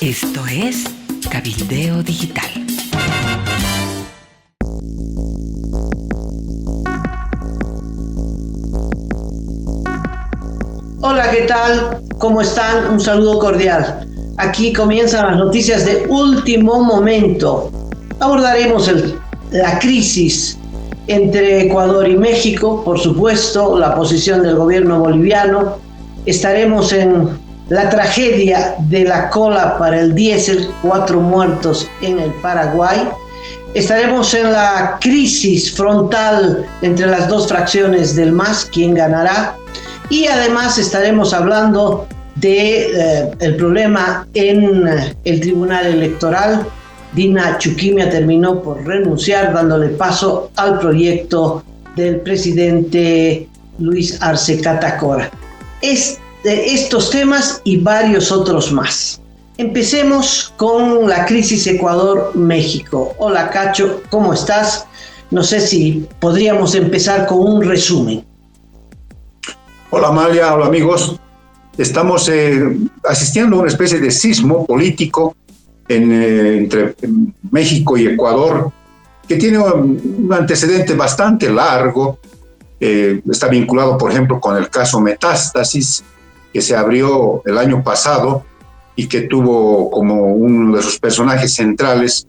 Esto es Cabildeo Digital. Hola, ¿qué tal? ¿Cómo están? Un saludo cordial. Aquí comienzan las noticias de último momento. Abordaremos la crisis entre Ecuador y México, por supuesto, la posición del gobierno boliviano. Estaremos en la tragedia de la cola para el diésel, 4 muertos en el Paraguay. Estaremos en la crisis frontal entre las dos fracciones del MAS, quién ganará. Y además estaremos hablando del problema en el Tribunal Electoral. Dina Chuquimia terminó por renunciar, dándole paso al proyecto del presidente Luis Arce Catacora. Estos temas y varios otros más. Empecemos con la crisis Ecuador-México. Hola, Cacho, ¿cómo estás? No sé si podríamos empezar con un resumen. Hola, Amalia, hola, amigos. Estamos asistiendo a una especie de sismo político entre México y Ecuador, que tiene un antecedente bastante largo. Está vinculado, por ejemplo, con el caso Metástasis, que se abrió el año pasado y que tuvo como uno de sus personajes centrales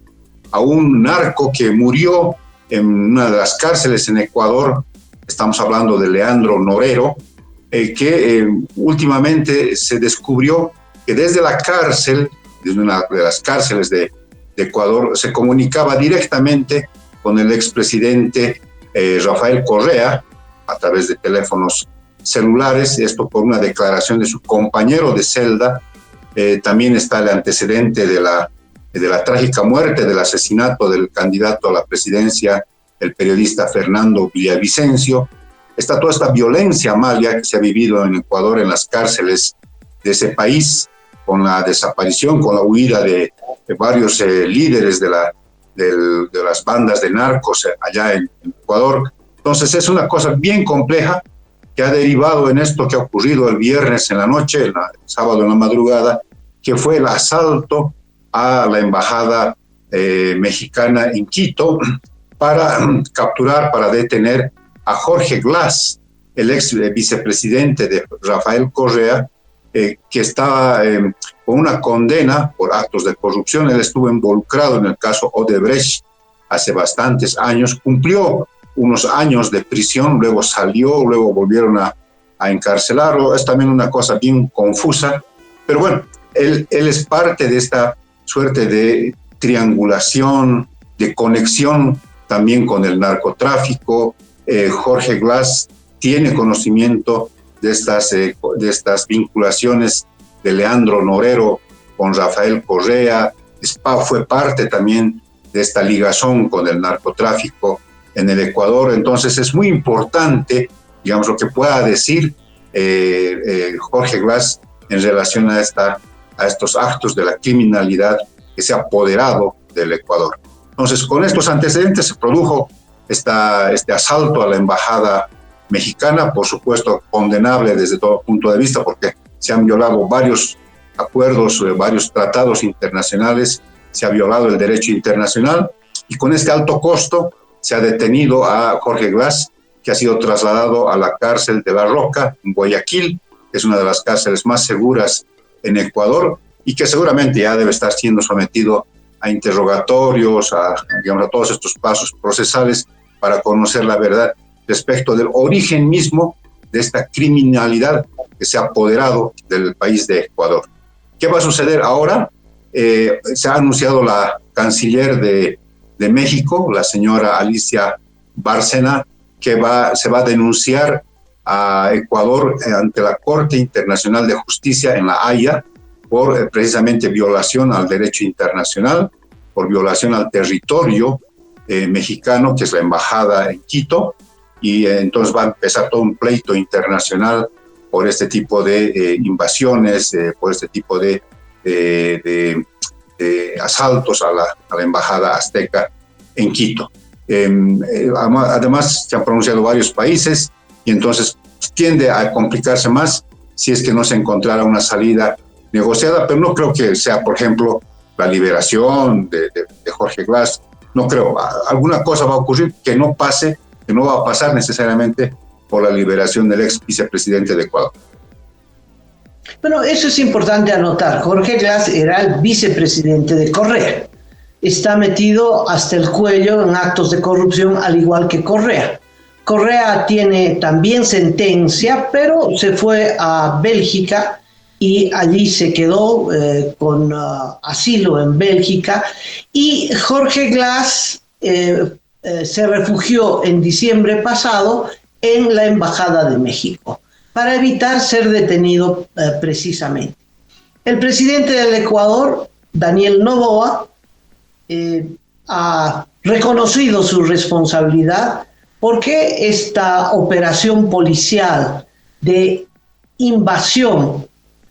a un narco que murió en una de las cárceles en Ecuador. Estamos hablando de Leandro Norero, que últimamente se descubrió que desde la cárcel, desde una de las cárceles de Ecuador, se comunicaba directamente con el expresidente Rafael Correa a través de teléfonos celulares, esto por una declaración de su compañero de celda. También está el antecedente de la trágica muerte, del asesinato del candidato a la presidencia, el periodista Fernando Villavicencio. Está toda esta violencia, Amalia, que se ha vivido en Ecuador, en las cárceles de ese país, con la desaparición, con la huida de varios líderes de las bandas de narcos allá en Ecuador. Entonces es una cosa bien compleja que ha derivado en esto que ha ocurrido el viernes en la noche, el sábado en la madrugada, que fue el asalto a la embajada mexicana en Quito para capturar, para detener a Jorge Glass, el ex vicepresidente de Rafael Correa, que estaba con una condena por actos de corrupción. Él estuvo involucrado en el caso Odebrecht hace bastantes años, cumplió unos años de prisión, luego salió, luego volvieron a encarcelarlo. Es también una cosa bien confusa, pero bueno, él es parte de esta suerte de triangulación, de conexión también con el narcotráfico. Jorge Glass tiene conocimiento de estas vinculaciones de Leandro Norero con Rafael Correa. Fue parte también de esta ligazón con el narcotráfico en el Ecuador. Entonces es muy importante, digamos, lo que pueda decir Jorge Glass en relación a estos actos de la criminalidad que se ha apoderado del Ecuador. Entonces, con estos antecedentes se produjo este asalto a la embajada mexicana, por supuesto condenable desde todo punto de vista, porque se han violado varios acuerdos, varios tratados internacionales, se ha violado el derecho internacional, y con este alto costo se ha detenido a Jorge Glass, que ha sido trasladado a la cárcel de La Roca, en Guayaquil, que es una de las cárceles más seguras en Ecuador, y que seguramente ya debe estar siendo sometido a interrogatorios, a todos estos pasos procesales para conocer la verdad respecto del origen mismo de esta criminalidad que se ha apoderado del país de Ecuador. ¿Qué va a suceder ahora? Se ha anunciado la canciller de México, la señora Alicia Bárcena, que se va a denunciar a Ecuador ante la Corte Internacional de Justicia en La Haya por precisamente violación al derecho internacional, por violación al territorio mexicano, que es la embajada en Quito, y entonces va a empezar todo un pleito internacional por este tipo de invasiones, por este tipo de asaltos a la embajada azteca en Quito. Además, se han pronunciado varios países y entonces tiende a complicarse más si es que no se encontrara una salida negociada, pero no creo que sea, por ejemplo, la liberación de Jorge Glass. No creo. Alguna cosa va a ocurrir que no pase, que no va a pasar necesariamente por la liberación del ex vicepresidente de Ecuador. Bueno, eso es importante anotar. Jorge Glass era el vicepresidente de Correa. Está metido hasta el cuello en actos de corrupción, al igual que Correa. Correa tiene también sentencia, pero se fue a Bélgica y allí se quedó con asilo en Bélgica. Y Jorge Glass se refugió en diciembre pasado en la Embajada de México para evitar ser detenido precisamente. El presidente del Ecuador, Daniel Noboa, ha reconocido su responsabilidad porque esta operación policial de invasión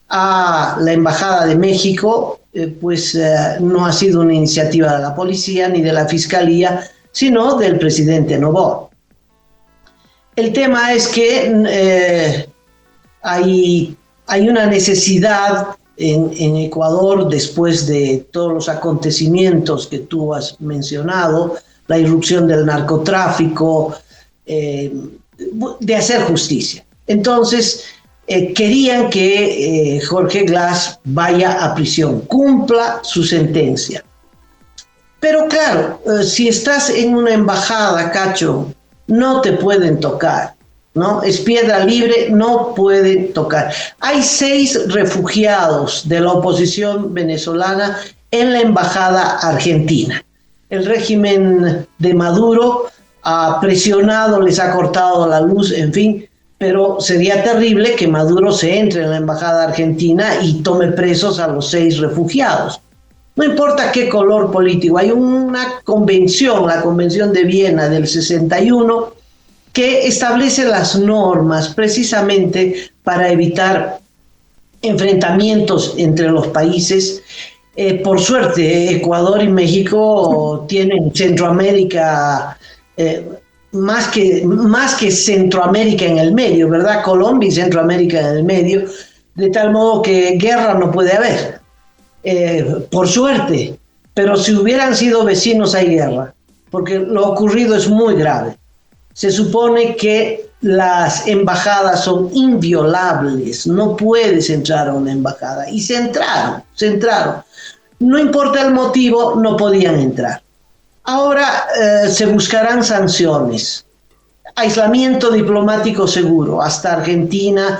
a la Embajada de México no ha sido una iniciativa de la policía ni de la fiscalía, sino del presidente Noboa. El tema es que hay una necesidad en Ecuador, después de todos los acontecimientos que tú has mencionado, la irrupción del narcotráfico, de hacer justicia. Entonces, querían que Jorge Glass vaya a prisión, cumpla su sentencia. Pero claro, si estás en una embajada, Cacho, no te pueden tocar, ¿no? Es piedra libre, no pueden tocar. Hay 6 refugiados de la oposición venezolana en la embajada argentina. El régimen de Maduro ha presionado, les ha cortado la luz, en fin, pero sería terrible que Maduro se entre en la embajada argentina y tome presos a los 6 refugiados. No importa qué color político, hay una convención, la Convención de Viena del 61, que establece las normas precisamente para evitar enfrentamientos entre los países. Por suerte, Ecuador y México tienen Centroamérica, más que Centroamérica en el medio, ¿verdad? Colombia y Centroamérica en el medio, de tal modo que guerra no puede haber. Por suerte, pero si hubieran sido vecinos hay guerra, porque lo ocurrido es muy grave. Se supone que las embajadas son inviolables, no puedes entrar a una embajada, y se entraron. No importa el motivo, no podían entrar. Ahora se buscarán sanciones, aislamiento diplomático seguro, hasta Argentina,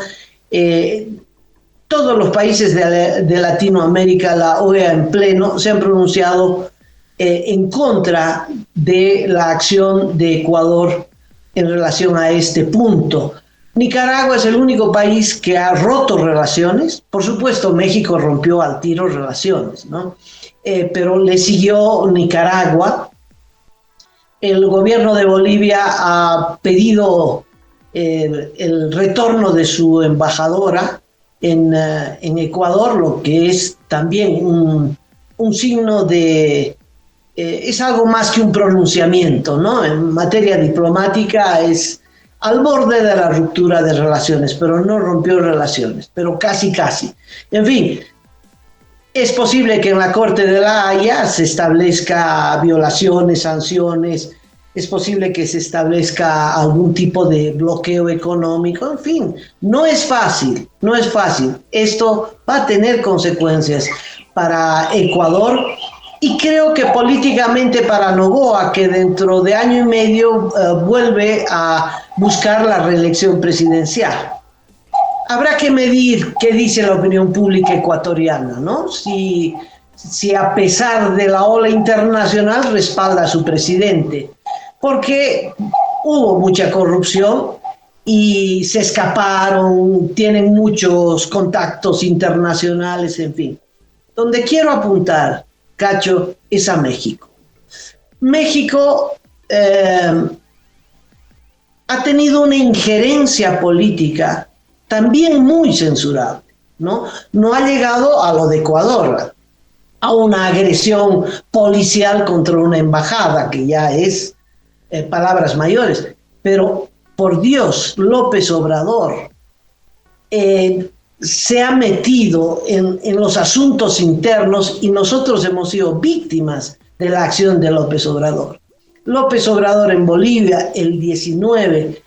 todos los países de Latinoamérica, la OEA en pleno, se han pronunciado en contra de la acción de Ecuador en relación a este punto. Nicaragua es el único país que ha roto relaciones. Por supuesto, México rompió al tiro relaciones, ¿no? Pero le siguió Nicaragua. El gobierno de Bolivia ha pedido el retorno de su embajadora en Ecuador, lo que es también un signo de... es algo más que un pronunciamiento, ¿no? En materia diplomática es al borde de la ruptura de relaciones, pero no rompió relaciones, pero casi. En fin, es posible que en la Corte de la Haya se establezca violaciones, sanciones, es posible que se establezca algún tipo de bloqueo económico, en fin, no es fácil. Esto va a tener consecuencias para Ecuador y creo que políticamente para Noboa, que dentro de año y medio vuelve a buscar la reelección presidencial. Habrá que medir qué dice la opinión pública ecuatoriana, ¿no? Si a pesar de la ola internacional respalda a su presidente, porque hubo mucha corrupción y se escaparon, tienen muchos contactos internacionales, en fin. Donde quiero apuntar, Cacho, es a México. México ha tenido una injerencia política también muy censurable, ¿no? No ha llegado a lo de Ecuador, a una agresión policial contra una embajada, que ya es palabras mayores, pero por Dios, López Obrador se ha metido en los asuntos internos y nosotros hemos sido víctimas de la acción de López Obrador. López Obrador en Bolivia, el 19,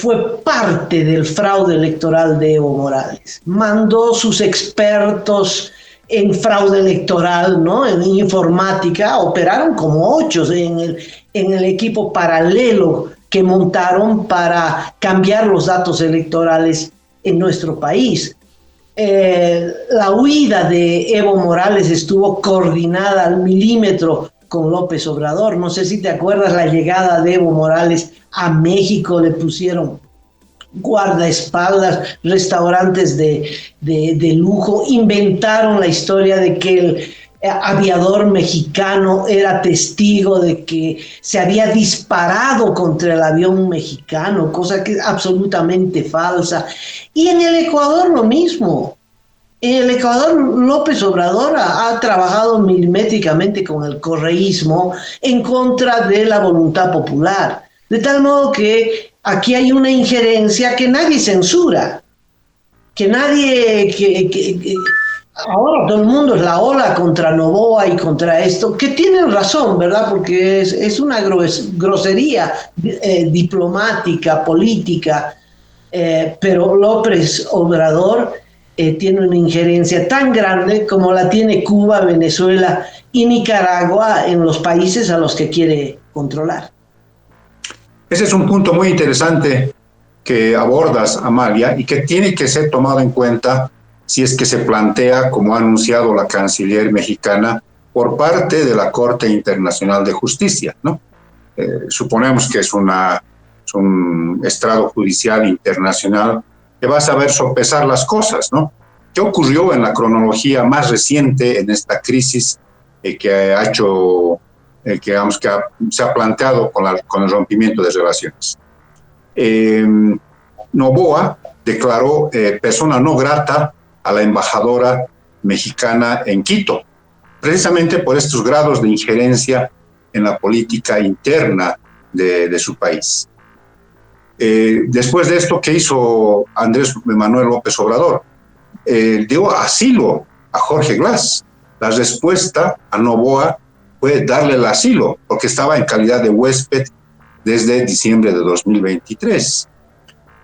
fue parte del fraude electoral de Evo Morales. Mandó sus expertos en fraude electoral, ¿no? En informática, operaron como 8 en el equipo paralelo que montaron para cambiar los datos electorales en nuestro país. La huida de Evo Morales estuvo coordinada al milímetro con López Obrador. No sé si te acuerdas la llegada de Evo Morales a México, le pusieron guardaespaldas, restaurantes de lujo, inventaron la historia de que el aviador mexicano era testigo de que se había disparado contra el avión mexicano, cosa que es absolutamente falsa. Y en el Ecuador lo mismo. En el Ecuador, López Obrador ha trabajado milimétricamente con el correísmo en contra de la voluntad popular. De tal modo que aquí hay una injerencia que nadie censura, que nadie... Ahora todo el mundo es la ola contra Noboa y contra esto, que tienen razón, ¿verdad? Porque es una grosería diplomática, política, pero López Obrador tiene una injerencia tan grande como la tiene Cuba, Venezuela y Nicaragua en los países a los que quiere controlar. Ese es un punto muy interesante que abordas, Amalia, y que tiene que ser tomado en cuenta si es que se plantea, como ha anunciado la canciller mexicana, por parte de la Corte Internacional de Justicia, ¿no? Suponemos que es un estrado judicial internacional que va a saber sopesar las cosas, ¿no? ¿Qué ocurrió en la cronología más reciente en esta crisis que ha hecho, se ha planteado con el rompimiento de relaciones? Noboa declaró persona no grata a la embajadora mexicana en Quito, precisamente por estos grados de injerencia en la política interna de su país. Después de esto, ¿qué hizo Andrés Manuel López Obrador? Dio asilo a Jorge Glass. La respuesta a Noboa fue darle el asilo, porque estaba en calidad de huésped desde diciembre de 2023.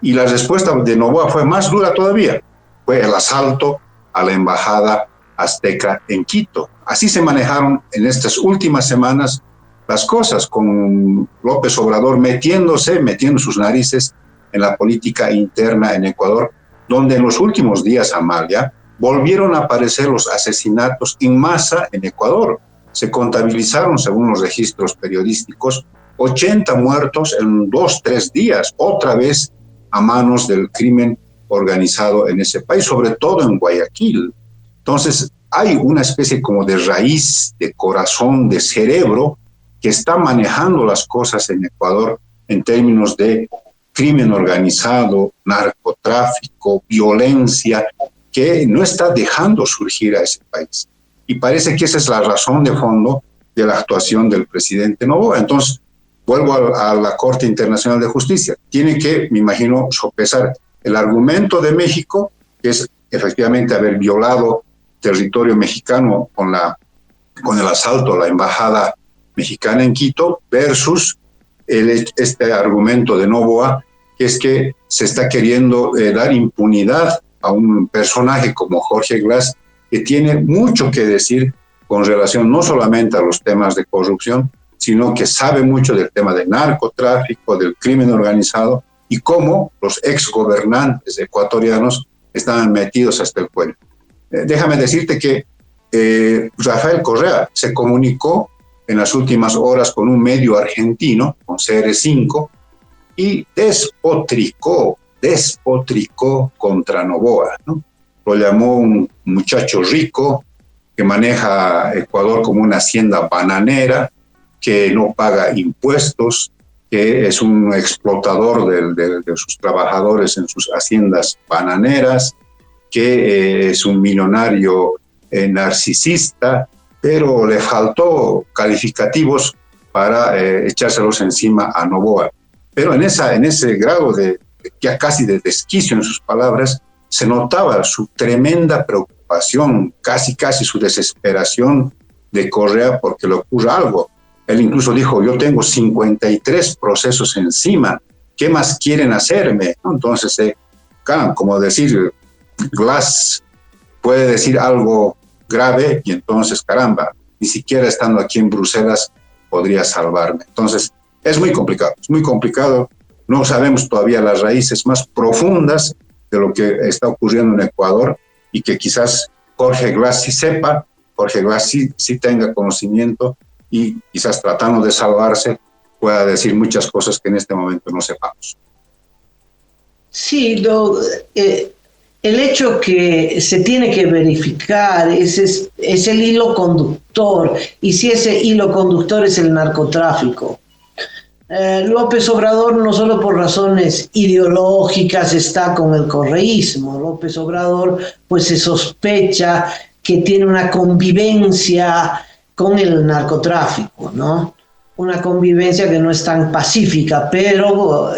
Y la respuesta de Noboa fue más dura todavía. Fue el asalto a la embajada azteca en Quito. Así se manejaron en estas últimas semanas las cosas, con López Obrador metiendo sus narices en la política interna en Ecuador, donde en los últimos días, Amalia, volvieron a aparecer los asesinatos en masa en Ecuador. Se contabilizaron, según los registros periodísticos, 80 muertos en 2-3 días, otra vez a manos del crimen organizado en ese país, sobre todo en Guayaquil. Entonces, hay una especie como de raíz, de corazón, de cerebro que está manejando las cosas en Ecuador en términos de crimen organizado, narcotráfico, violencia, que no está dejando surgir a ese país. Y parece que esa es la razón de fondo de la actuación del presidente Noboa. Entonces, vuelvo a la Corte Internacional de Justicia. Tiene que, me imagino, sopesar el argumento de México, que es efectivamente haber violado territorio mexicano con el asalto a la embajada mexicana en Quito, versus este argumento de Noboa, que es que se está queriendo dar impunidad a un personaje como Jorge Glass, que tiene mucho que decir con relación no solamente a los temas de corrupción, sino que sabe mucho del tema del narcotráfico, del crimen organizado, y cómo los exgobernantes ecuatorianos estaban metidos hasta el cuello. Déjame decirte que Rafael Correa se comunicó en las últimas horas con un medio argentino, con CR5, y despotricó contra Noboa, ¿no? Lo llamó un muchacho rico que maneja Ecuador como una hacienda bananera, que no paga impuestos, que es un explotador de sus trabajadores en sus haciendas bananeras, que es un millonario narcisista, pero le faltó calificativos para echárselos encima a Noboa. Pero en ese grado ya casi de desquicio en sus palabras, se notaba su tremenda preocupación, casi su desesperación de Correa porque le ocurra algo. Él incluso dijo, yo tengo 53 procesos encima, ¿qué más quieren hacerme? Entonces, como decir, Glass puede decir algo grave y entonces, caramba, ni siquiera estando aquí en Bruselas podría salvarme. Entonces, es muy complicado. No sabemos todavía las raíces más profundas de lo que está ocurriendo en Ecuador y que quizás Jorge Glass sí sepa, Jorge Glass sí tenga conocimiento y quizás tratando de salvarse pueda decir muchas cosas que en este momento no sepamos. Sí, el hecho que se tiene que verificar es el hilo conductor, y si ese hilo conductor es el narcotráfico. López Obrador, no solo por razones ideológicas, está con el correísmo. López Obrador, pues se sospecha que tiene una convivencia con el narcotráfico, ¿no? Una convivencia que no es tan pacífica, pero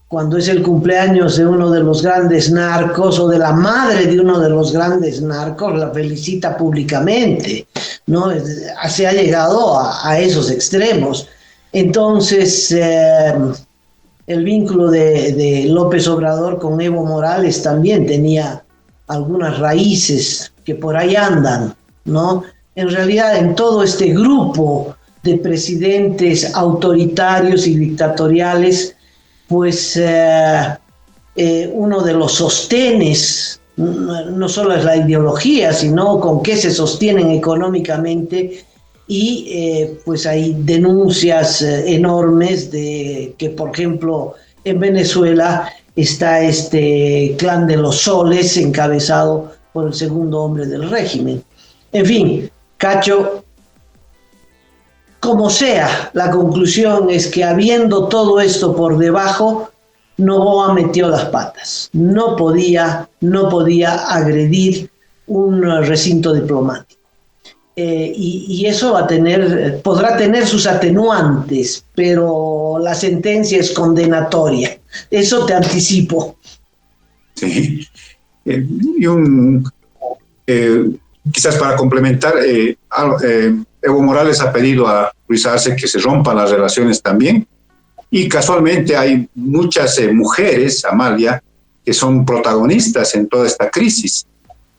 cuando es el cumpleaños de uno de los grandes narcos o de la madre de uno de los grandes narcos, la felicita públicamente, ¿no? Se ha llegado a esos extremos. Entonces, el vínculo de López Obrador con Evo Morales también tenía algunas raíces que por ahí andan, ¿no? En realidad, en todo este grupo de presidentes autoritarios y dictatoriales, pues uno de los sostenes no solo es la ideología, sino con qué se sostienen económicamente. Y pues hay denuncias enormes de que, por ejemplo, en Venezuela está este clan de los soles encabezado por el segundo hombre del régimen. En fin, Cacho, como sea, la conclusión es que habiendo todo esto por debajo, Noboa metió las patas. No podía agredir un recinto diplomático. Y eso podrá tener sus atenuantes, pero la sentencia es condenatoria. Eso te anticipo. Sí. Quizás para complementar, Evo Morales ha pedido a Luis Arce que se rompan las relaciones también, y casualmente hay muchas mujeres, Amalia, que son protagonistas en toda esta crisis.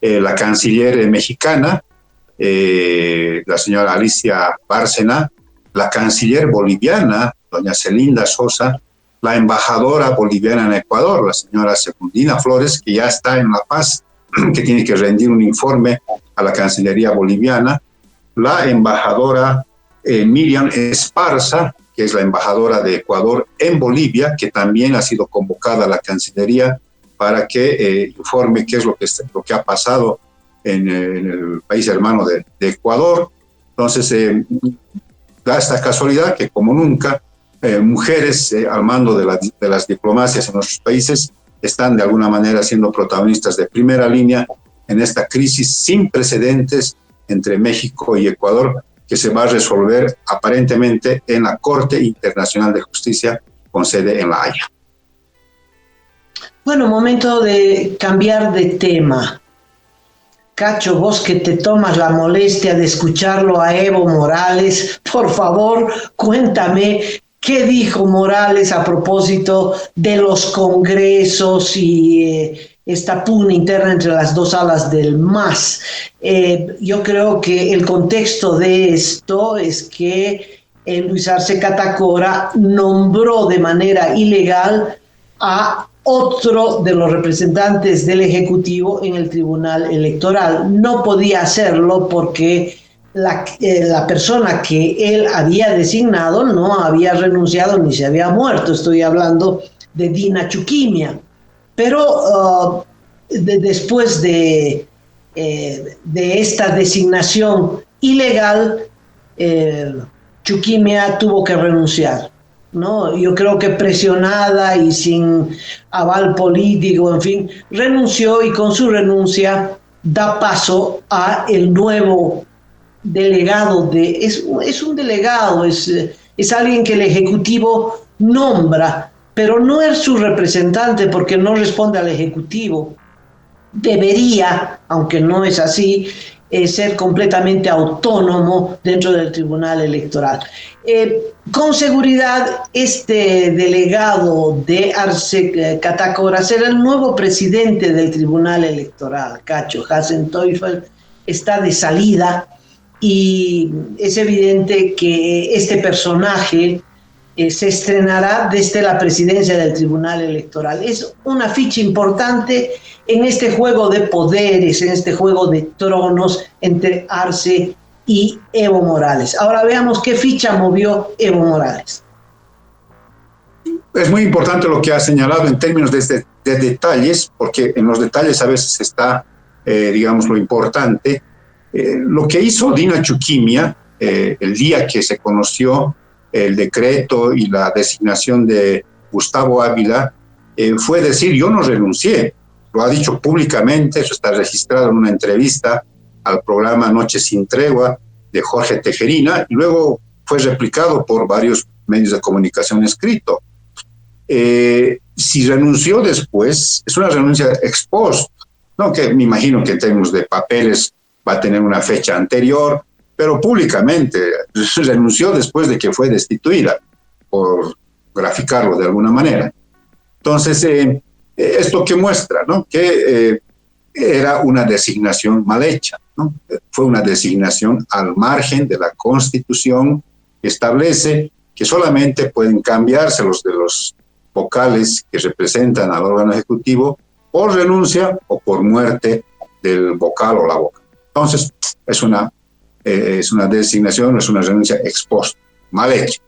La canciller mexicana, la señora Alicia Bárcena, la canciller boliviana, doña Celinda Sosa, la embajadora boliviana en Ecuador, la señora Secundina Flores, que ya está en La Paz, que tiene que rendir un informe a la Cancillería boliviana, la embajadora Miriam Esparza, que es la embajadora de Ecuador en Bolivia, que también ha sido convocada a la Cancillería para que informe qué es lo que ha pasado en el país hermano de Ecuador. Entonces, da esta casualidad que, como nunca, mujeres al mando de las diplomacias en nuestros países están de alguna manera siendo protagonistas de primera línea en esta crisis sin precedentes entre México y Ecuador, que se va a resolver aparentemente en la Corte Internacional de Justicia con sede en La Haya. Bueno, momento de cambiar de tema. Cacho, vos que te tomas la molestia de escucharlo a Evo Morales, por favor, cuéntame qué dijo Morales a propósito de los congresos y esta pugna interna entre las dos alas del MAS. Yo creo que el contexto de esto es que Luis Arce Catacora nombró de manera ilegal a otro de los representantes del Ejecutivo en el Tribunal Electoral. No podía hacerlo porque la persona que él había designado no había renunciado ni se había muerto. Estoy hablando de Dina Chuquimia. Pero después de esta designación ilegal, Chuquimia tuvo que renunciar, ¿no? Yo creo que presionada y sin aval político, en fin, renunció, y con su renuncia da paso a el nuevo delegado es un delegado, es alguien que el Ejecutivo nombra, pero no es su representante porque no responde al Ejecutivo. Debería, aunque no es así, ser completamente autónomo dentro del Tribunal Electoral. Con seguridad, este delegado de Arce Catacora será el nuevo presidente del Tribunal Electoral, Cacho Hassen Teufel, está de salida y es evidente que este personaje se estrenará desde la presidencia del Tribunal Electoral. Es una ficha importante en este juego de poderes, en este juego de tronos entre Arce y Evo Morales. Ahora veamos qué ficha movió Evo Morales. Es muy importante lo que ha señalado en términos de detalles, porque en los detalles a veces está, digamos, lo importante. Lo que hizo Dina Chuquimia el día que se conoció el decreto y la designación de Gustavo Ávila, fue decir, yo no renuncié. Lo ha dicho públicamente, eso está registrado en una entrevista al programa Noche sin Tregua de Jorge Tejerina, y luego fue replicado por varios medios de comunicación escrito. Si renunció después, es una renuncia ex post, ¿no? Que me imagino que en términos de papeles va a tener una fecha anterior, pero públicamente renunció después de que fue destituida, por graficarlo de alguna manera. Entonces, esto que muestra, ¿no? Que era una designación mal hecha, ¿no? Fue una designación al margen de la Constitución, que establece que solamente pueden cambiarse los de los vocales que representan al órgano ejecutivo por renuncia o por muerte del vocal o la vocal. Entonces, es una designación, es una renuncia ex post, mal hecha.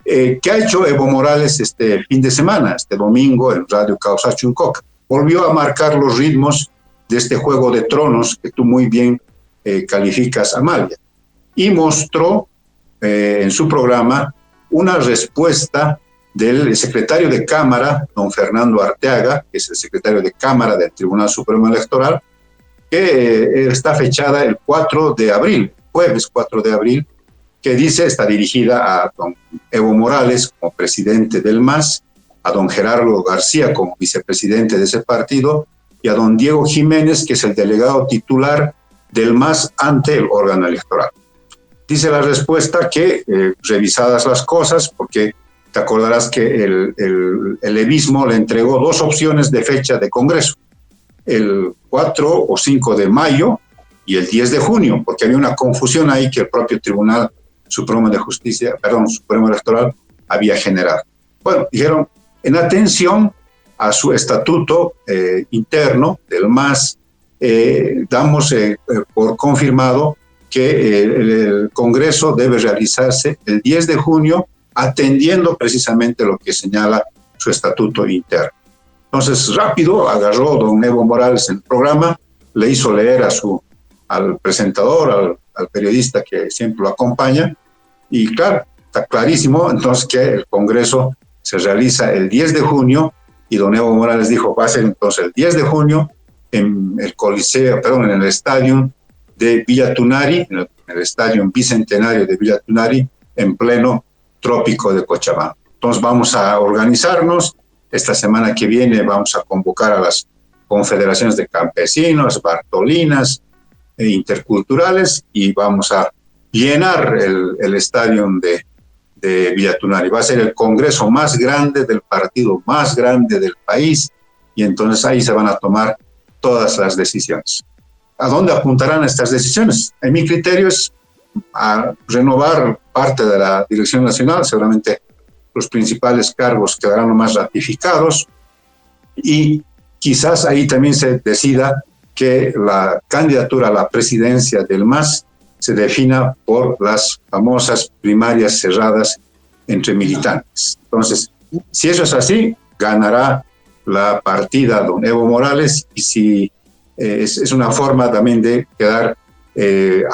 ¿Qué ha hecho Evo Morales este fin de semana, este domingo, en Radio Causa Chuncoca? Volvió a marcar los ritmos de este juego de tronos que tú muy bien calificas, Amalia, y mostró en su programa una respuesta del secretario de Cámara, don Fernando Arteaga, que es el secretario de Cámara del Tribunal Supremo Electoral, que está fechada el 4 de abril, jueves 4 de abril, que dice, está dirigida a don Evo Morales como presidente del MAS, a don Gerardo García como vicepresidente de ese partido, y a don Diego Jiménez, que es el delegado titular del MAS ante el órgano electoral. Dice la respuesta que, revisadas las cosas, porque te acordarás que el levismo le entregó dos opciones de fecha de Congreso, el 4 o 5 de mayo y el 10 de junio, porque había una confusión ahí que el propio Tribunal Supremo de Justicia, Supremo Electoral, había generado. Bueno, dijeron, en atención a su estatuto interno del MAS, damos por confirmado que el Congreso debe realizarse el 10 de junio, atendiendo precisamente lo que señala su estatuto interno. Entonces, rápido agarró don Evo Morales el programa, le hizo leer al presentador, al periodista que siempre lo acompaña, y claro, está clarísimo entonces que el Congreso se realiza el 10 de junio, y don Evo Morales dijo, va a ser entonces el 10 de junio en el Coliseo, en el estadio de Villa Tunari, en el estadio bicentenario de Villa Tunari, en pleno trópico de Cochabamba. Entonces vamos a organizarnos. Esta semana que viene vamos a convocar a las confederaciones de campesinos, bartolinas, interculturales, y vamos a llenar el estadio de Villa Tunari. Va a ser el congreso más grande del partido, más grande del país, y entonces ahí se van a tomar todas las decisiones. ¿A dónde apuntarán estas decisiones? En mi criterio es a renovar parte de la Dirección Nacional, seguramente los principales cargos quedarán más ratificados, y quizás ahí también se decida que la candidatura a la presidencia del MAS se defina por las famosas primarias cerradas entre militantes. Entonces, si eso es así, ganará la partida don Evo Morales, y si es una forma también de quedar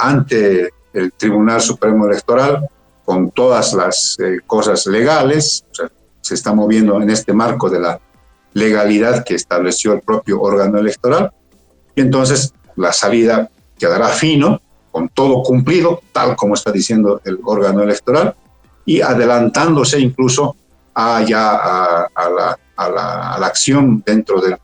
ante el Tribunal Supremo Electoral con todas las cosas legales. O sea, se está moviendo en este marco de la legalidad que estableció el propio órgano electoral, y entonces la salida quedará fino, con todo cumplido, tal como está diciendo el órgano electoral, y adelantándose incluso a la acción dentro del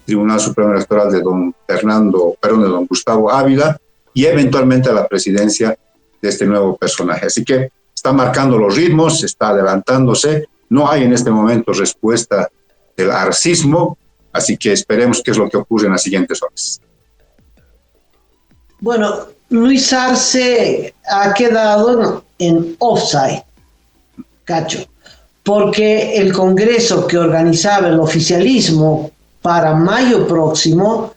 Tribunal Supremo Electoral de de don Gustavo Ávila y eventualmente a la presidencia de este nuevo personaje. Así que está marcando los ritmos, está adelantándose, no hay en este momento respuesta del arcismo, así que esperemos qué es lo que ocurre en las siguientes horas. Bueno, Luis Arce ha quedado en offside, Cacho, porque el congreso que organizaba el oficialismo para mayo próximo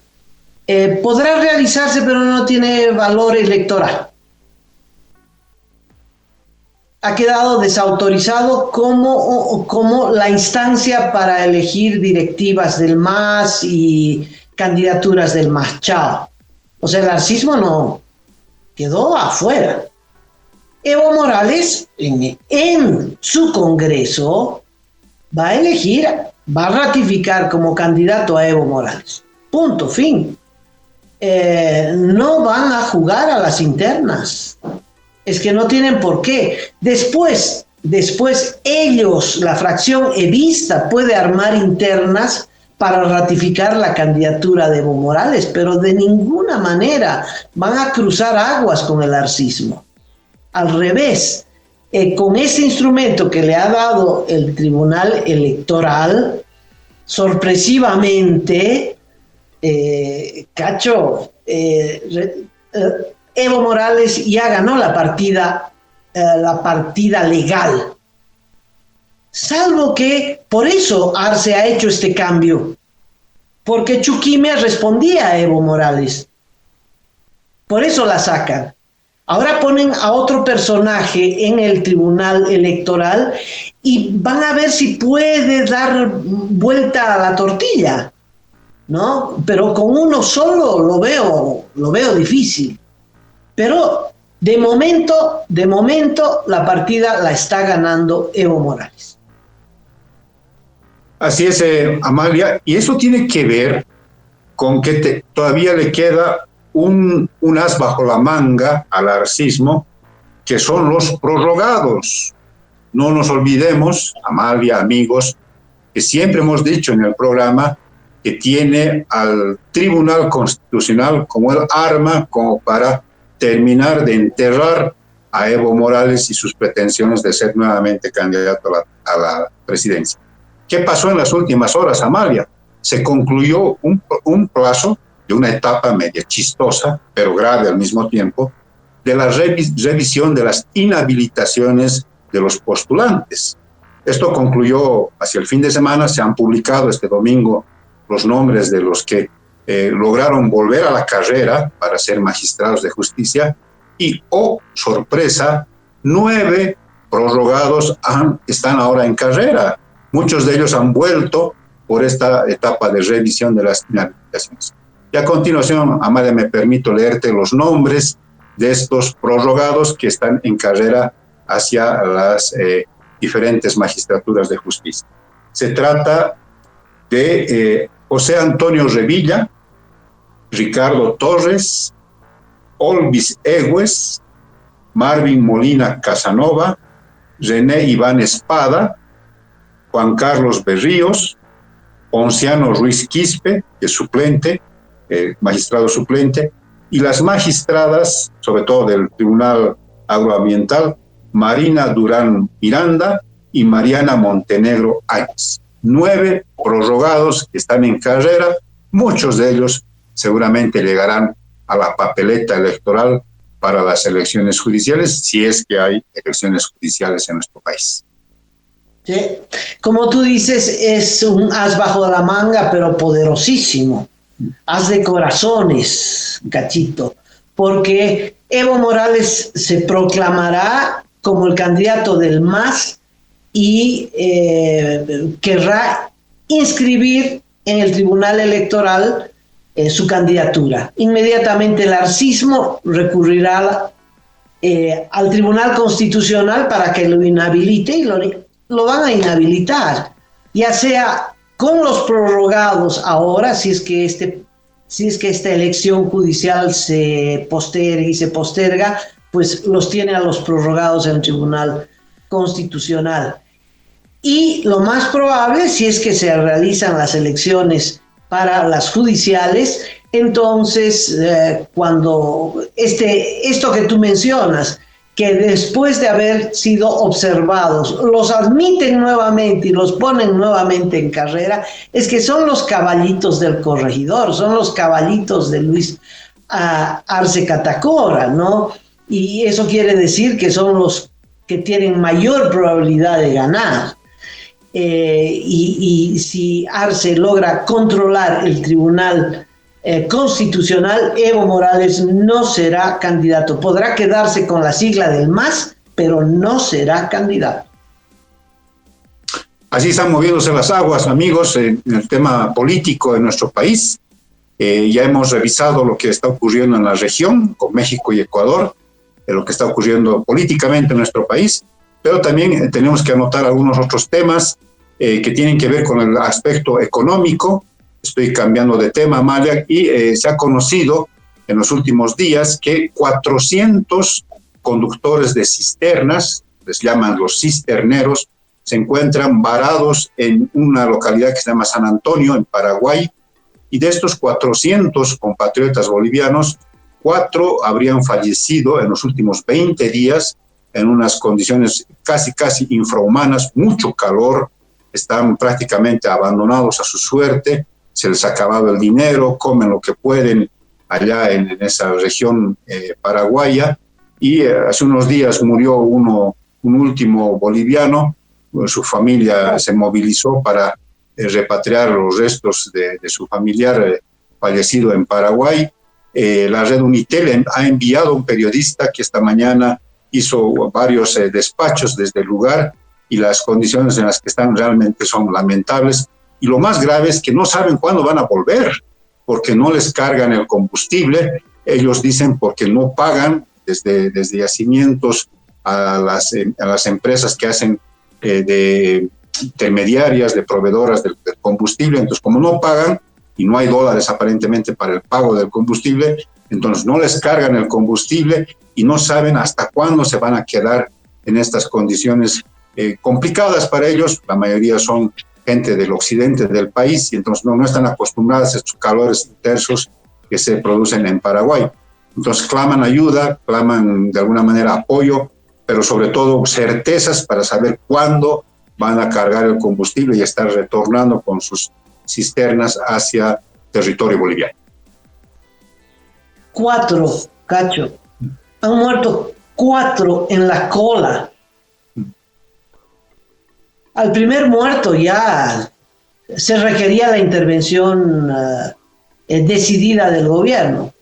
podrá realizarse, pero no tiene valor electoral. Ha quedado desautorizado como la instancia para elegir directivas del MAS y candidaturas del MAS. Chao. O sea, el arcismo no quedó afuera. Evo Morales, en su congreso, va a ratificar como candidato a Evo Morales. Punto, fin. No van a jugar a las internas. Es que no tienen por qué. Después ellos, la fracción evista, puede armar internas para ratificar la candidatura de Evo Morales, pero de ninguna manera van a cruzar aguas con el arcismo. Al revés, con ese instrumento que le ha dado el Tribunal Electoral, sorpresivamente, Cacho, Evo Morales ya ganó la partida legal. Salvo que por eso Arce ha hecho este cambio, porque Chuquime respondía a Evo Morales. Por eso la sacan. Ahora ponen a otro personaje en el Tribunal Electoral y van a ver si puede dar vuelta a la tortilla, ¿no? Pero con uno solo lo veo difícil. Pero de momento, la partida la está ganando Evo Morales. Así es, Amalia, y eso tiene que ver con que todavía le queda un as bajo la manga al arcismo, que son los prorrogados. No nos olvidemos, Amalia, amigos, que siempre hemos dicho en el programa que tiene al Tribunal Constitucional como el arma como para terminar de enterrar a Evo Morales y sus pretensiones de ser nuevamente candidato a la presidencia. ¿Qué pasó en las últimas horas, Amalia? Se concluyó un plazo de una etapa media chistosa, pero grave al mismo tiempo, de la revisión de las inhabilitaciones de los postulantes. Esto concluyó hacia el fin de semana, se han publicado este domingo los nombres de los que lograron volver a la carrera para ser magistrados de justicia y, oh sorpresa, 9 prorrogados están ahora en carrera. Muchos de ellos han vuelto por esta etapa de revisión de las inhabilitaciones. Y a continuación, Amalia, me permito leerte los nombres de estos prorrogados que están en carrera hacia las diferentes magistraturas de justicia. Se trata de José Antonio Revilla, Ricardo Torres, Olvis Egues, Marvin Molina Casanova, René Iván Espada, Juan Carlos Berríos, Ponciano Ruiz Quispe, que es suplente, magistrado suplente, y las magistradas, sobre todo del Tribunal Agroambiental, Marina Durán Miranda y Mariana Montenegro Áñez. 9 prorrogados que están en carrera, muchos de ellos seguramente llegarán a la papeleta electoral para las elecciones judiciales, si es que hay elecciones judiciales en nuestro país. Sí. Como tú dices, es un as bajo la manga, pero poderosísimo. As de corazones, Cachito, porque Evo Morales se proclamará como el candidato del MAS y querrá inscribir en el Tribunal Electoral su candidatura. Inmediatamente el arcismo recurrirá al Tribunal Constitucional para que lo inhabilite y lo van a inhabilitar, ya sea con los prorrogados ahora, si es que esta elección judicial se posterga, pues los tiene a los prorrogados en el Tribunal Constitucional. Y lo más probable, si es que se realizan las elecciones para las judiciales, entonces cuando esto que tú mencionas, que después de haber sido observados, los admiten nuevamente y los ponen nuevamente en carrera, es que son los caballitos del corregidor, son los caballitos de Luis Arce Catacora, ¿no? Y eso quiere decir que son los que tienen mayor probabilidad de ganar. Y si Arce logra controlar el Tribunal Constitucional, Evo Morales no será candidato. Podrá quedarse con la sigla del MAS, pero no será candidato. Así están moviéndose las aguas, amigos, en el tema político de nuestro país. Ya hemos revisado lo que está ocurriendo en la región, con México y Ecuador, lo que está ocurriendo políticamente en nuestro país, pero también tenemos que anotar algunos otros temas que tienen que ver con el aspecto económico. Estoy cambiando de tema, Amalia, y se ha conocido en los últimos días que 400 conductores de cisternas, les llaman los cisterneros, se encuentran varados en una localidad que se llama San Antonio, en Paraguay, y de estos 400 compatriotas bolivianos, 4 habrían fallecido en los últimos 20 días en unas condiciones casi infrahumanas, mucho calor, están prácticamente abandonados a su suerte, se les ha acabado el dinero, comen lo que pueden allá en esa región paraguaya, y hace unos días murió un último boliviano, su familia se movilizó para repatriar los restos de su familiar fallecido en Paraguay. La red Unitel ha enviado a un periodista que esta mañana hizo varios despachos desde el lugar, y las condiciones en las que están realmente son lamentables. Y lo más grave es que no saben cuándo van a volver, porque no les cargan el combustible. Ellos dicen porque no pagan desde yacimientos a las empresas que hacen de intermediarias, de proveedoras del combustible. Entonces, como no pagan y no hay dólares aparentemente para el pago del combustible, entonces no les cargan el combustible y no saben hasta cuándo se van a quedar en estas condiciones complicadas para ellos. La mayoría son gente del occidente del país y entonces no están acostumbradas a estos calores intensos que se producen en Paraguay. Entonces claman ayuda, claman de alguna manera apoyo, pero sobre todo certezas para saber cuándo van a cargar el combustible y estar retornando con sus cisternas hacia territorio boliviano. 4, Cacho. Han muerto 4 en la cola. Al primer muerto ya se requería la intervención decidida del gobierno.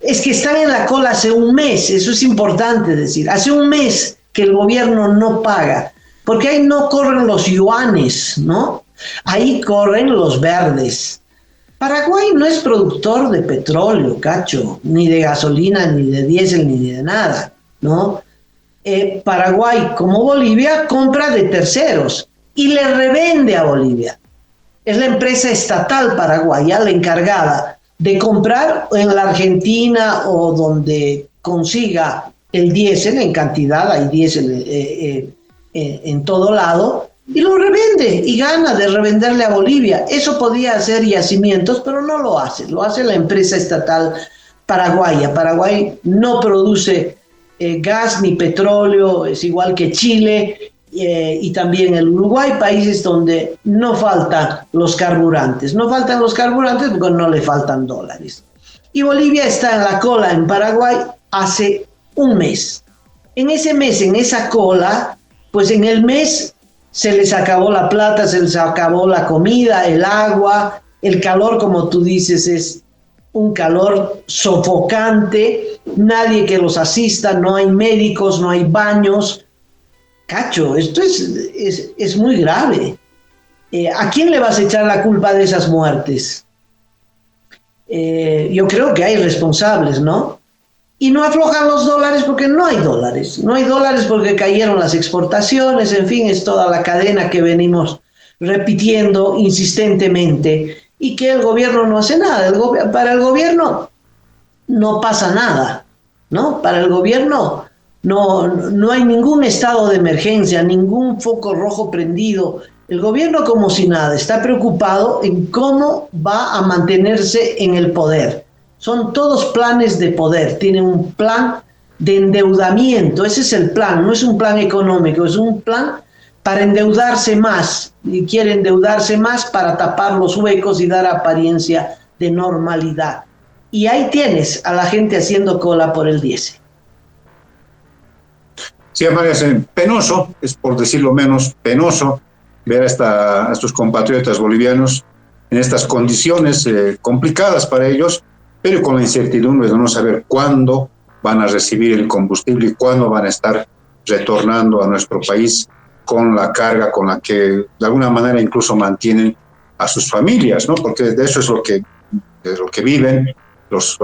Es que están en la cola hace un mes, eso es importante decir. Hace un mes que el gobierno no paga, porque ahí no corren los yuanes, ¿no? Ahí corren los verdes. Paraguay no es productor de petróleo, Cacho, ni de gasolina, ni de diésel, ni de nada, ¿no? Paraguay, como Bolivia, compra de terceros y le revende a Bolivia. Es la empresa estatal paraguaya la encargada de comprar en la Argentina o donde consiga el diésel en cantidad, hay diésel en todo lado, y lo revende y gana de revenderle a Bolivia. Eso podía hacer yacimientos, pero no lo hace la empresa estatal paraguaya. Paraguay no produce gas ni petróleo, es igual que Chile y también el Uruguay, países donde no faltan los carburantes. No faltan los carburantes porque no le faltan dólares. Y Bolivia está en la cola en Paraguay hace un mes. En ese mes, en esa cola, pues en el mes se les acabó la plata, se les acabó la comida, el agua, el calor, como tú dices, es un calor sofocante, nadie que los asista, no hay médicos, no hay baños. Cacho, esto es muy grave. ¿A quién le vas a echar la culpa de esas muertes? Yo creo que hay responsables, ¿no? Y no aflojan los dólares porque no hay dólares. No hay dólares porque cayeron las exportaciones, en fin, es toda la cadena que venimos repitiendo insistentemente y que el gobierno no hace nada. Para el gobierno no pasa nada, ¿no? Para el gobierno no hay ningún estado de emergencia, ningún foco rojo prendido. El gobierno como si nada está preocupado en cómo va a mantenerse en el poder. Son todos planes de poder, tienen un plan de endeudamiento, ese es el plan, no es un plan económico, es un plan para endeudarse más, y quiere endeudarse más para tapar los huecos y dar apariencia de normalidad. Y ahí tienes a la gente haciendo cola por el diésel. Sí, Amalia, es penoso, es por decirlo menos, penoso ver a estos compatriotas bolivianos en estas condiciones complicadas para ellos, pero con la incertidumbre de no saber cuándo van a recibir el combustible y cuándo van a estar retornando a nuestro país con la carga con la que de alguna manera incluso mantienen a sus familias, ¿no? Porque de eso es de lo que viven los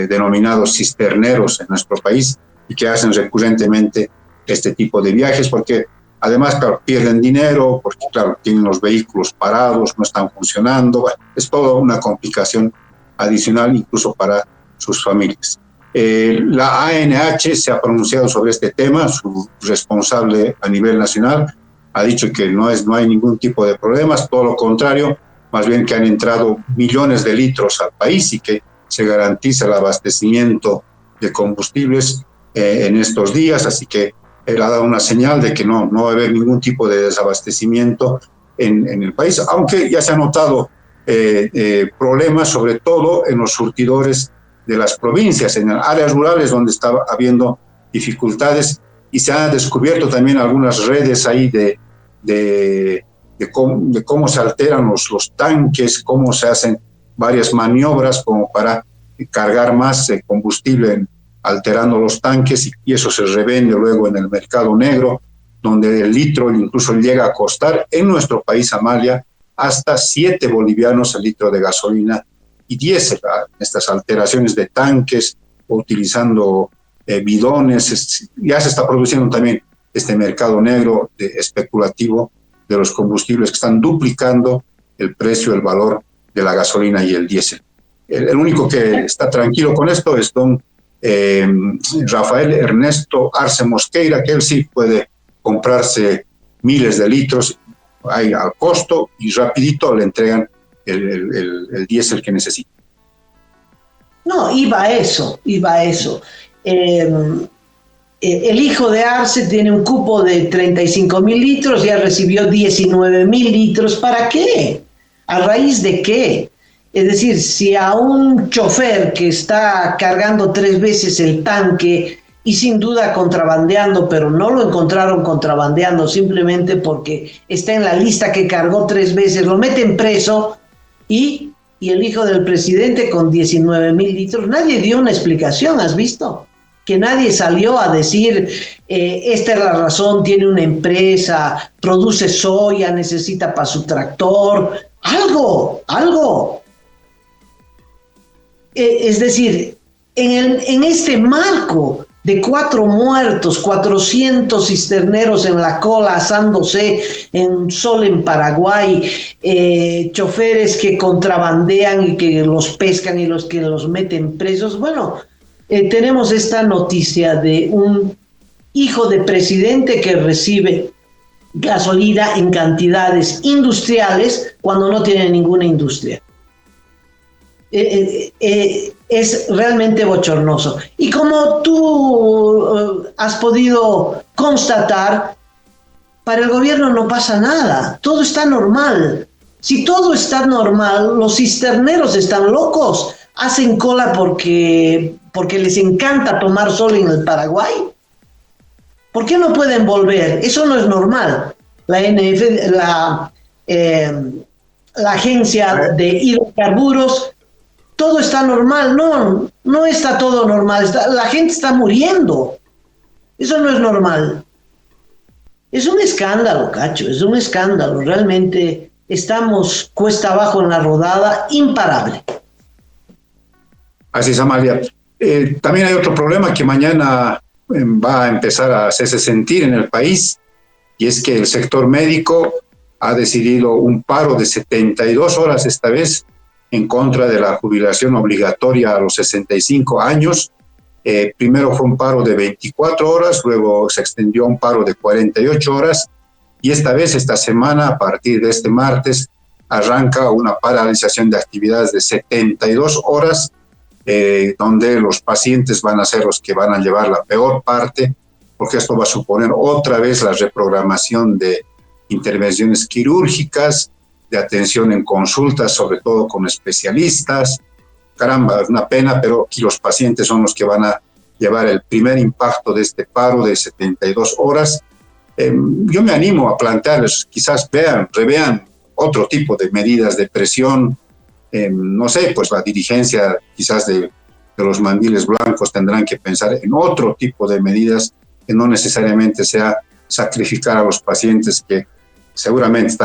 denominados cisterneros en nuestro país y que hacen recurrentemente este tipo de viajes, porque además, claro, pierden dinero, porque claro, tienen los vehículos parados, no están funcionando, bueno, es toda una complicación adicional incluso para sus familias. La ANH se ha pronunciado sobre este tema, su responsable a nivel nacional ha dicho que no hay ningún tipo de problemas, todo lo contrario, más bien que han entrado millones de litros al país y que se garantiza el abastecimiento de combustibles en estos días, así que él ha dado una señal de que no va a haber ningún tipo de desabastecimiento en el país, aunque ya se han notado problemas, sobre todo en los surtidores de las provincias, en áreas rurales donde estaba habiendo dificultades, y se han descubierto también algunas redes ahí de cómo se alteran los tanques, cómo se hacen varias maniobras como para cargar más combustible alterando los tanques, y eso se revende luego en el mercado negro, donde el litro incluso llega a costar en nuestro país, Amalia, hasta 7 bolivianos el litro de gasolina y diésel. Estas alteraciones de tanques, utilizando bidones, ya se está produciendo también este mercado negro especulativo de los combustibles que están duplicando el precio, el valor de la gasolina y el diésel. El único que está tranquilo con esto es don Rafael Ernesto Arce Mosqueira, que él sí puede comprarse miles de litros ahí al costo y rapidito le entregan el diésel que necesita. No, iba a eso. El hijo de Arce tiene un cupo de 35.000 litros, ya recibió 19.000 litros. ¿Para qué? ¿A raíz de qué? Es decir, si a un chofer que está cargando 3 veces el tanque y sin duda contrabandeando, pero no lo encontraron contrabandeando simplemente porque está en la lista que cargó 3 veces, lo meten preso, y el hijo del presidente con 19.000 litros, nadie dio una explicación, ¿has visto? Que nadie salió a decir, esta es la razón, tiene una empresa, produce soya, necesita para su tractor, algo. Es decir, en este marco de 4 muertos, 400 cisterneros en la cola asándose en sol en Paraguay, choferes que contrabandean y que los pescan y los que los meten presos. Bueno, tenemos esta noticia de un hijo de presidente que recibe gasolina en cantidades industriales cuando no tiene ninguna industria. Es realmente bochornoso. Y como tú has podido constatar, para el gobierno no pasa nada, todo está normal. Si todo está normal, los cisterneros están locos, hacen cola porque les encanta tomar sol en el Paraguay. ¿Por qué no pueden volver? Eso no es normal. La agencia de hidrocarburos, todo está normal. No está todo normal. La gente está muriendo. Eso no es normal. Es un escándalo, Cacho, es un escándalo. Realmente estamos cuesta abajo en la rodada, imparable. Así es, Amalia. También hay otro problema que mañana va a empezar a hacerse sentir en el país, y es que el sector médico ha decidido un paro de 72 horas esta vez en contra de la jubilación obligatoria a los 65 años, Primero fue un paro de 24 horas, luego se extendió a un paro de 48 horas y esta semana, a partir de este martes, arranca una paralización de actividades de 72 horas, donde los pacientes van a ser los que van a llevar la peor parte, porque esto va a suponer otra vez la reprogramación de intervenciones quirúrgicas, de atención en consultas, sobre todo con especialistas. Caramba, es una pena, pero aquí los pacientes son los que van a llevar el primer impacto de este paro de 72 horas. Yo me animo a plantearles, quizás revean otro tipo de medidas de presión. No sé, pues la dirigencia quizás de los mandiles blancos tendrán que pensar en otro tipo de medidas que no necesariamente sea sacrificar a los pacientes que seguramente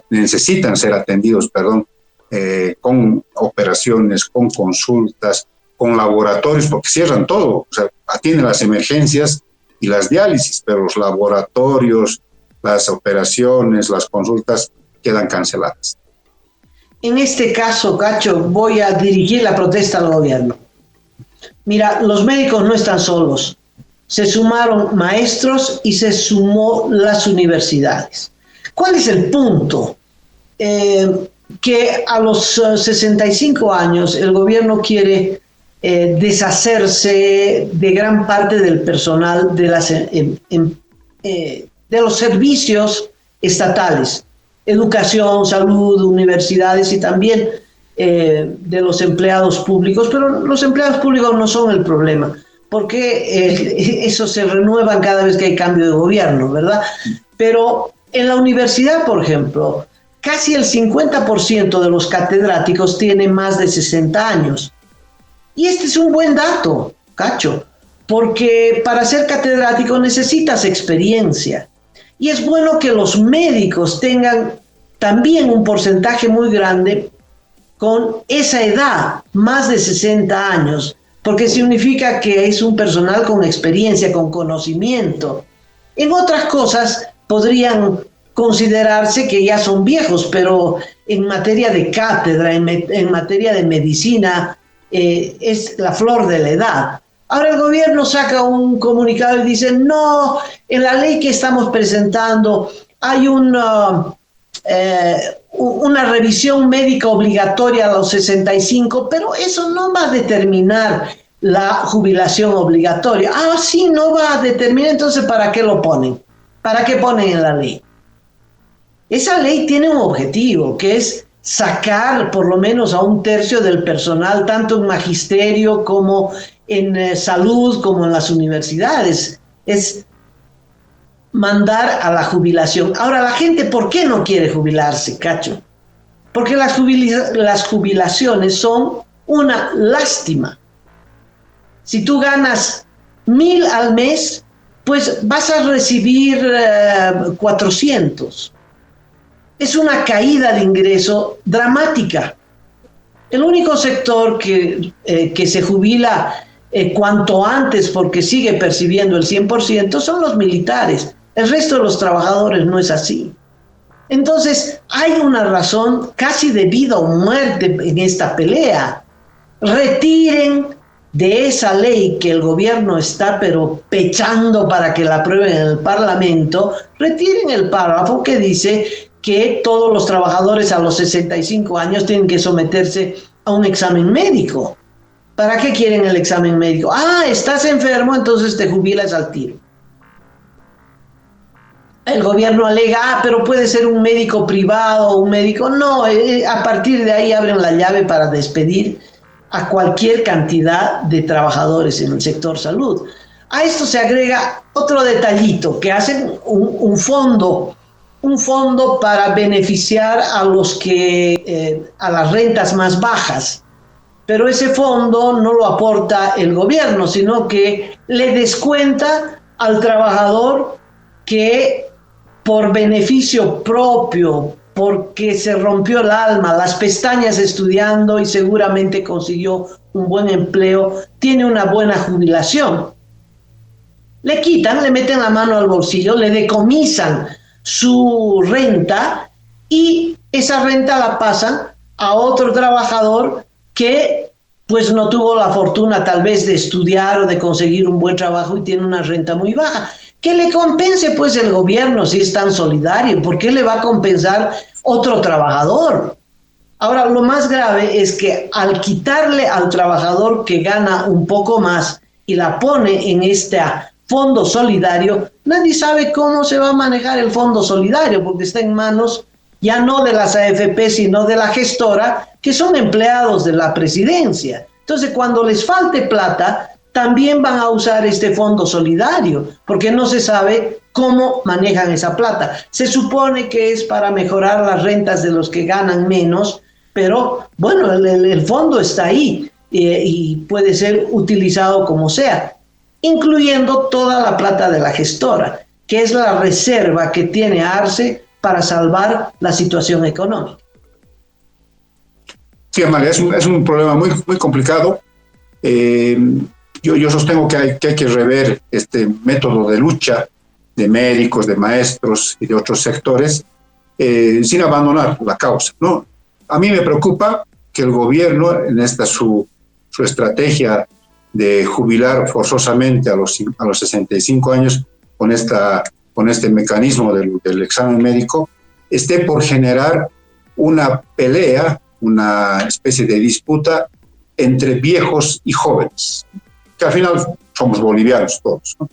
necesitan ser atendidos, con operaciones, con consultas, con laboratorios, porque cierran todo, o sea, atienden las emergencias y las diálisis, pero los laboratorios, las operaciones, las consultas quedan canceladas. En este caso, Cacho, voy a dirigir la protesta al gobierno. Mira, los médicos no están solos. Se sumaron maestros y se sumó las universidades. ¿Cuál es el punto? Que a los 65 años el gobierno quiere deshacerse de gran parte del personal de los servicios estatales, educación, salud, universidades y también de los empleados públicos, pero los empleados públicos no son el problema, porque eso se renuevan cada vez que hay cambio de gobierno, ¿verdad? Pero en la universidad, por ejemplo, casi el 50% de los catedráticos tiene más de 60 años. Y este es un buen dato, Cacho, porque para ser catedrático necesitas experiencia. Y es bueno que los médicos tengan también un porcentaje muy grande con esa edad, más de 60 años, porque significa que es un personal con experiencia, con conocimiento. En otras cosas podrían considerarse que ya son viejos, pero en materia de cátedra, en materia de medicina, es la flor de la edad. Ahora el gobierno saca un comunicado y dice, no, en la ley que estamos presentando hay una revisión médica obligatoria a los 65, pero eso no va a determinar la jubilación obligatoria. Ah, sí, no va a determinar, entonces ¿para qué lo ponen? ¿Para qué ponen en la ley? Esa ley tiene un objetivo, que es sacar por lo menos a un tercio del personal, tanto en magisterio como en salud, como en las universidades. Es mandar a la jubilación. Ahora, la gente, ¿por qué no quiere jubilarse, Cacho? Porque las jubilaciones son una lástima. Si tú ganas 1,000 al mes, pues vas a recibir 400. Es una caída de ingreso dramática. El único sector que se jubila cuanto antes porque sigue percibiendo el 100% son los militares. El resto de los trabajadores no es así. Entonces, hay una razón casi de vida o muerte en esta pelea. Retiren de esa ley que el gobierno está pero pechando para que la aprueben en el Parlamento, retiren el párrafo que dice que todos los trabajadores a los 65 años tienen que someterse a un examen médico. ¿Para qué quieren el examen médico? Ah, estás enfermo, entonces te jubilas al tiro. El gobierno alega, pero puede ser un médico privado, un médico... No, a partir de ahí abren la llave para despedir a cualquier cantidad de trabajadores en el sector salud. A esto se agrega otro detallito, que hacen un fondo para beneficiar a los que a las rentas más bajas. Pero ese fondo no lo aporta el gobierno, sino que le descuenta al trabajador que por beneficio propio, porque se rompió el alma, las pestañas estudiando y seguramente consiguió un buen empleo, tiene una buena jubilación. Le quitan, le meten la mano al bolsillo, le decomisan su renta y esa renta la pasan a otro trabajador que pues no tuvo la fortuna tal vez de estudiar o de conseguir un buen trabajo y tiene una renta muy baja. Que le compense pues el gobierno si es tan solidario. ¿Por qué le va a compensar otro trabajador? Ahora, lo más grave es que al quitarle al trabajador que gana un poco más y la pone en este fondo solidario, nadie sabe cómo se va a manejar el fondo solidario, porque está en manos ya no de las AFP, sino de la gestora, que son empleados de la presidencia. Entonces, cuando les falte plata, también van a usar este fondo solidario, porque no se sabe cómo manejan esa plata. Se supone que es para mejorar las rentas de los que ganan menos, pero bueno, el fondo está ahí y puede ser utilizado como sea, incluyendo toda la plata de la gestora, que es la reserva que tiene Arce para salvar la situación económica. Sí, Amalia, es un problema muy, muy complicado. Yo sostengo que hay que rever este método de lucha de médicos, de maestros y de otros sectores sin abandonar la causa, ¿no? A mí me preocupa que el gobierno, en esta su estrategia de jubilar forzosamente a los 65 años con este mecanismo del examen médico, esté por generar una pelea, una especie de disputa entre viejos y jóvenes, que al final somos bolivianos todos, ¿no?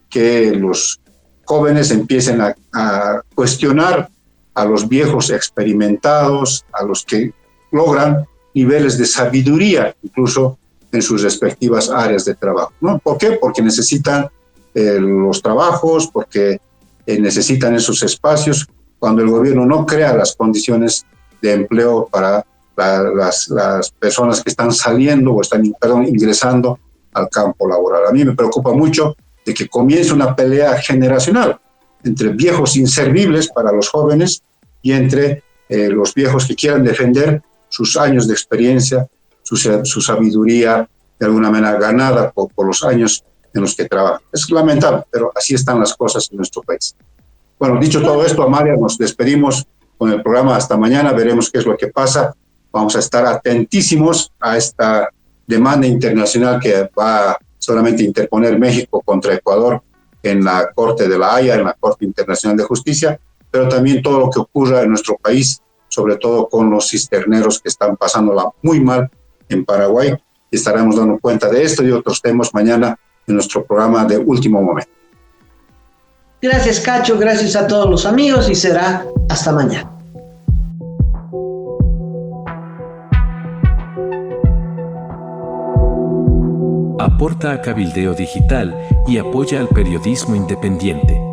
Que los jóvenes empiecen a cuestionar a los viejos experimentados, a los que logran niveles de sabiduría, incluso en sus respectivas áreas de trabajo, ¿no? ¿Por qué? Porque necesitan los trabajos, porque necesitan esos espacios, cuando el gobierno no crea las condiciones de empleo para las personas que están saliendo o están ingresando al campo laboral. A mí me preocupa mucho de que comience una pelea generacional entre viejos inservibles para los jóvenes y entre los viejos que quieran defender sus años de experiencia, su sabiduría de alguna manera ganada por los años en los que trabajan. Es lamentable, pero así están las cosas en nuestro país. Bueno, dicho todo esto, Amalia, nos despedimos con el programa hasta mañana, veremos qué es lo que pasa. Vamos a estar atentísimos a esta demanda internacional que va solamente a interponer México contra Ecuador en la Corte de la Haya, en la Corte Internacional de Justicia, pero también todo lo que ocurra en nuestro país, sobre todo con los cisterneros que están pasándola muy mal en Paraguay. Estaremos dando cuenta de esto y otros temas mañana en nuestro programa de Último Momento. Gracias, Cacho, gracias a todos los amigos y será hasta mañana. Aporta a Cabildeo Digital y apoya al periodismo independiente.